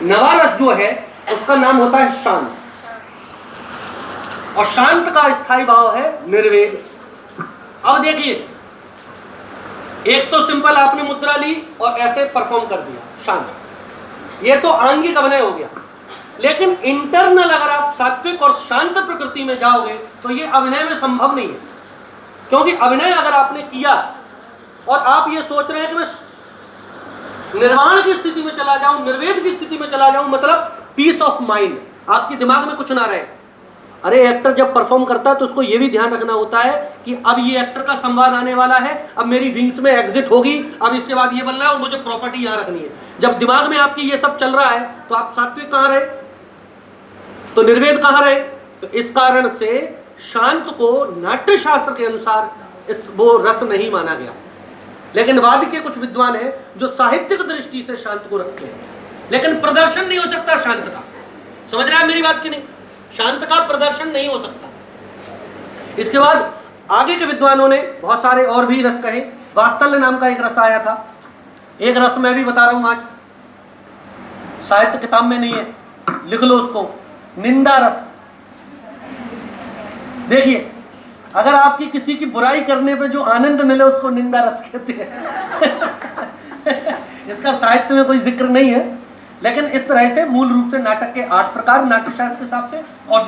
नवारस जो है उसका नाम होता है शांत, और शांत का स्थायी भाव है निर्वेद। अब देखिए, एक तो सिंपल आपने मुद्रा ली और ऐसे परफॉर्म कर दिया शांत, ये तो आंगिक अभिनय हो गया। लेकिन इंटरनल अगर आप सात्विक और शांत प्रकृति में जाओगे तो ये अभिनय में संभव नहीं है, क्योंकि अभिनय अगर आपने किया और आप ये सोच रहे हैं कि मैं निर्वाण की स्थिति में चला जाऊं, निर्वेद की स्थिति में चला जाऊं, मतलब पीस ऑफ माइंड, आपके दिमाग में कुछ ना रहे। अरे एक्टर जब परफॉर्म करता है तो उसको ये भी ध्यान रखना होता है कि अब ये एक्टर का संवाद आने वाला है, अब मेरी विंग्स में एग्जिट होगी, अब इसके बाद ये बन रहा है और मुझे प्रॉपर्टी यहाँ रखनी है। जब दिमाग में आपकी ये सब चल रहा है तो आप सात्विक कहाँ रहे, तो निर्वेद कहाँ रहे? तो इस कारण से शांत को नाट्य शास्त्र के अनुसार वो रस नहीं माना गया। लेकिन वाद के कुछ विद्वान हैं जो साहित्यिक दृष्टि से शांत को रखते हैं। लेकिन प्रदर्शन नहीं हो सकता शांत का। समझ रहे हैं मेरी बात की नहीं? शांत का प्रदर्शन नहीं हो सकता। इसके बाद आगे के विद्वानों ने बहुत सारे और भी रस कहे। वात्सल्य नाम का एक रस आया था। एक रस मैं भी बता रहा हूं आज, साहित्य किताब में नहीं है, लिख लो उसको, निंदा रस। देखिए, अगर आपकी किसी की बुराई करने पे जो आनंद मिले उसको निंदा रस कहते हैं। इसका साहित्य में कोई जिक्र नहीं है, लेकिन इस तरह से मूल रूप से नाटक के 8 प्रकार नाट्यशास्त्र के हिसाब से। और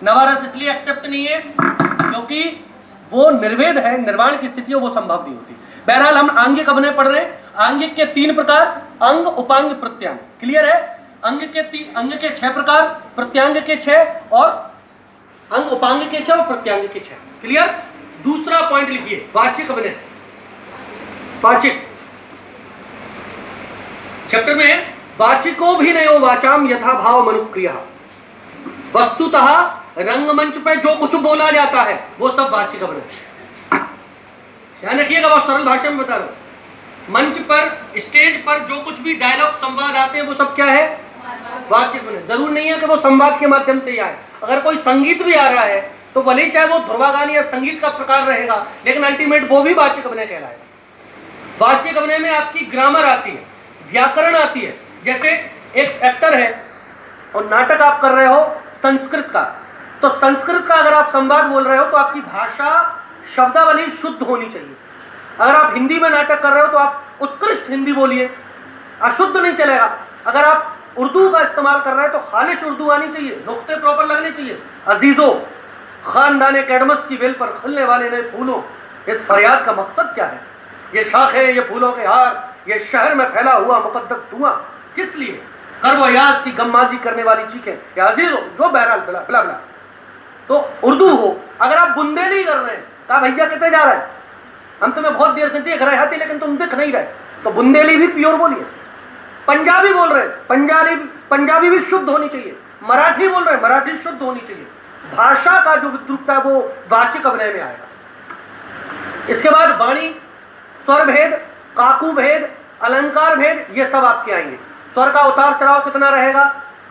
नवा रस इसलिए एक्सेप्ट नहीं है क्योंकि वो निर्वेद है, निर्वाण की स्थिति वो संभव नहीं होती। बहरहाल हम आंगिक अभिनय पढ़ रहे हैं। आंगिक के 3 प्रकार, अंग, उपांग, प्रत्यांग। क्लियर है? अंग के 6 प्रकार, प्रत्यांग के 6 और अंग उपांग के 6 और प्रत्यांग के 6। क्लियर? दूसरा पॉइंट लिखिए, वाचिक अभिनय। वाचिक चैप्टर में वाचिको भी नयो वाचाम यथा भाव मनुक्रिया। वस्तुतः रंगमंच पे जो कुछ बोला जाता है वो सब वाचिक अभिनय। ध्यान रखिएगा, बहुत सरल भाषा में बता रहा हूं। मंच पर, स्टेज पर जो कुछ भी डायलॉग संवाद आते हैं वो सब क्या है? वाचिक अभिनय। जरूर नहीं है कि वो संवाद के माध्यम से ही आए। अगर कोई संगीत भी आ रहा है तो भले ही चाहे वो ध्रुवागान या संगीत का प्रकार रहेगा, लेकिन अल्टीमेट वो भी वाचिक अभिनय कहलाएगा। वाचिक अभिनय में आपकी ग्रामर आती है, व्याकरण आती है। जैसे एक एक्टर है और नाटक आप कर रहे हो संस्कृत का, तो संस्कृत का अगर आप संवाद बोल रहे हो तो आपकी भाषा, शब्दावली शुद्ध होनी चाहिए। अगर आप हिंदी में नाटक कर रहे हो तो आप उत्कृष्ट हिंदी बोलिए, अशुद्ध नहीं चलेगा। अगर आप उर्दू का इस्तेमाल कर रहे हैं तो खालिश उर्दू आनी चाहिए, नुक्ते प्रॉपर लगने चाहिए। अजीजों, खानदान कैडमस की बेल पर खिलने वाले नए फूलों, इस फरियाद का मकसद क्या है? ये शाखें, ये फूलों के हार, ये शहर में फैला हुआ मुकद्दस धुआं किस लिए? कर्ब-ओ-याज की गम्माजी करने वाली चीखें, या अजीजों जो बहरहाल बला बला बला। तो उर्दू हो। अगर आप बुंदेली कर रहे हैं, कहा भैया कितने जा रहे हैं, हम तुम्हें बहुत देर से देख रहे हैं लेकिन तुम दिख नहीं रहे, तो बुंदेली भी प्योर बोलिए। पंजाबी बोल रहे हैं, पंजाबी भी शुद्ध होनी चाहिए। मराठी बोल रहे हैं, मराठी शुद्ध होनी चाहिए। भाषा का जो विद्रुपता है वो वाचिक अभिनय में आएगा। इसके बाद वाणी, स्वर भेद, काकू भेद, अलंकार भेद, ये सब आपके आएंगे। स्वर का उतार चढ़ाव कितना रहेगा,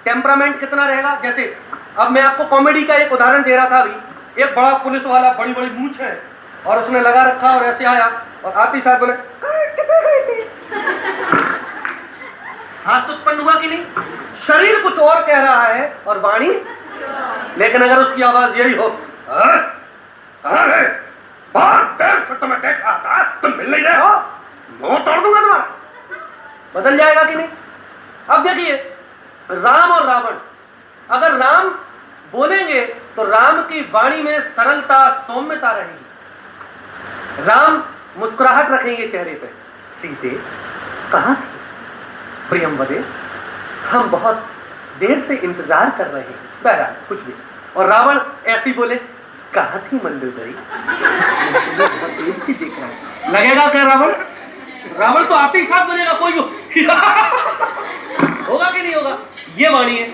टेम्परामेंट कितना रहेगा। जैसे अब मैं आपको कॉमेडी का एक उदाहरण दे रहा था अभी। एक बड़ा पुलिस वाला, बड़ी बड़ी मूंछ है और उसने लगा रखा और ऐसे आया और आते ही साथ बोले, हास्य उत्पन्न हुआ कि नहीं? शरीर कुछ और कह रहा है और वाणी, लेकिन अगर उसकी आवाज यही हो, अरे बहुत देर से तुम्हें देख रहा था, तुम मिल नहीं रहे हो, मुंह तोड़ दूंगा तुम्हारा, बदल जाएगा कि नहीं? अब देखिए, राम और रावण, अगर राम बोलेंगे तो राम की वाणी में सरलता, सौम्यता रहेगी। राम मुस्कुराहट रखेंगे चेहरे पे। सीते कहाँ थी? प्रियंवदे, हम बहुत देर से इंतजार कर रहे हैं। बहरहाल कुछ भी। और रावण ऐसे ही बोले, कहाँ थी मंडोदरी? बहुत देर से देख रहा है। लगेगा क्या रावण? रावण तो आते ही साथ बनेगा, कोई होगा कि नहीं होगा? ये वाणी है।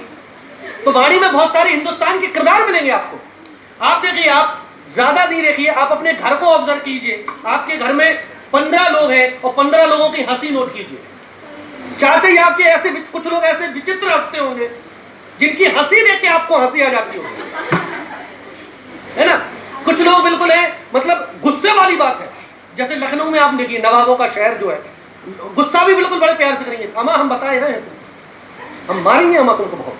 तो वाणी में बहुत सारे हिंदुस्तान के किरदार मिलेंगे आपको। आप देखिए, आप ज्यादा नहीं देखिए, आप अपने घर को ऑब्जर्व कीजिए। आपके घर में 15 लोग हैं और 15 लोगों की हंसी नोट कीजिए। चाहते ही आपके ऐसे कुछ लोग ऐसे विचित्र हंसते होंगे जिनकी हंसी देख के आपको हंसी आ जाती होगी, है ना? कुछ लोग बिल्कुल है, मतलब गुस्से वाली बात है। जैसे लखनऊ में आप देखिए, नवाबों का शहर जो है, गुस्सा भी बिल्कुल बड़े प्यार से करेंगे। अम्मा हम बताए रहे हैं, हम मारेंगे अम्मा तुमको बहुत,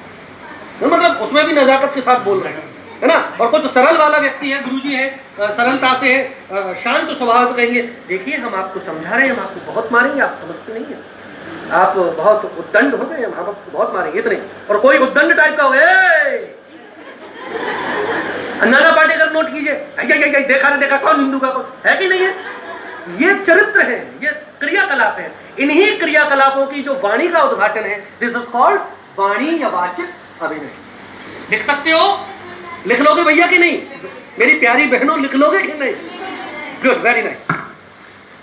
मतलब उसमें भी नजाकत के साथ बोल रहे हैं, है ना? और कुछ सरल वाला व्यक्ति है, गुरुजी है, सरलता से है, शांत स्वभाव तो कहेंगे, देखिए हम आपको समझा रहे हैं, हम आपको बहुत मारेंगे, आप समझते नहीं है, आप बहुत उद्दंड हो गए, हम आपको बहुत मारेंगे, इतने। और कोई उद्दंड टाइप का हो, नाना पाटेकर नोट कीजिए, देखा ना देखा, कौन हिंदू का कौन है कि नहीं है? ये चरित्र है, ये क्रियाकलाप है। इन्हीं क्रियाकलापों की जो वाणी का उद्घाटन है, दिस इज कॉल्ड वाणी या वाचिक अभिनय। लिख सकते हो? लिख लोगे भैया कि नहीं? मेरी प्यारी बहनों, लिख लोगे कि नहीं? Good, very nice.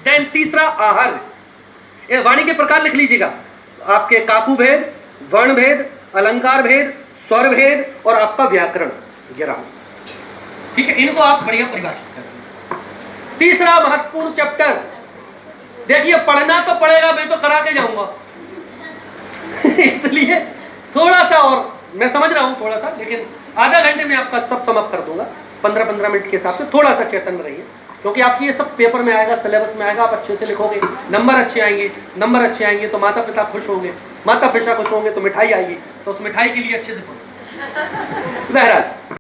देन तीसरा आहर। ये वाणी के प्रकार लिख लीजिएगा। आपके काकू भेद, वर्ण भेद, अलंकार भेद, स्वर भेद और आपका व्याकरण, ये रहा। ठीक है, इनको आप बढ़िया परिभाषित करें। तीसरा महत्वपूर्ण चैप्टर, देखिए पढ़ना तो पड़ेगा, मैं तो करा के जाऊंगा, इसलिए थोड़ा सा, और मैं समझ रहा हूँ थोड़ा सा, लेकिन आधा घंटे में आपका सब समाप्त कर दूंगा, 15-15 मिनट के हिसाब से। थोड़ा सा चेतन रहिए, क्योंकि आपकी ये सब पेपर में आएगा, सिलेबस में आएगा, आप अच्छे से लिखोगे, नंबर अच्छे आएंगे, नंबर अच्छे आएंगे तो माता पिता खुश होंगे, माता पिता खुश होंगे तो मिठाई आएगी, तो उस मिठाई के लिए अच्छे से पढ़ो। बहरहाल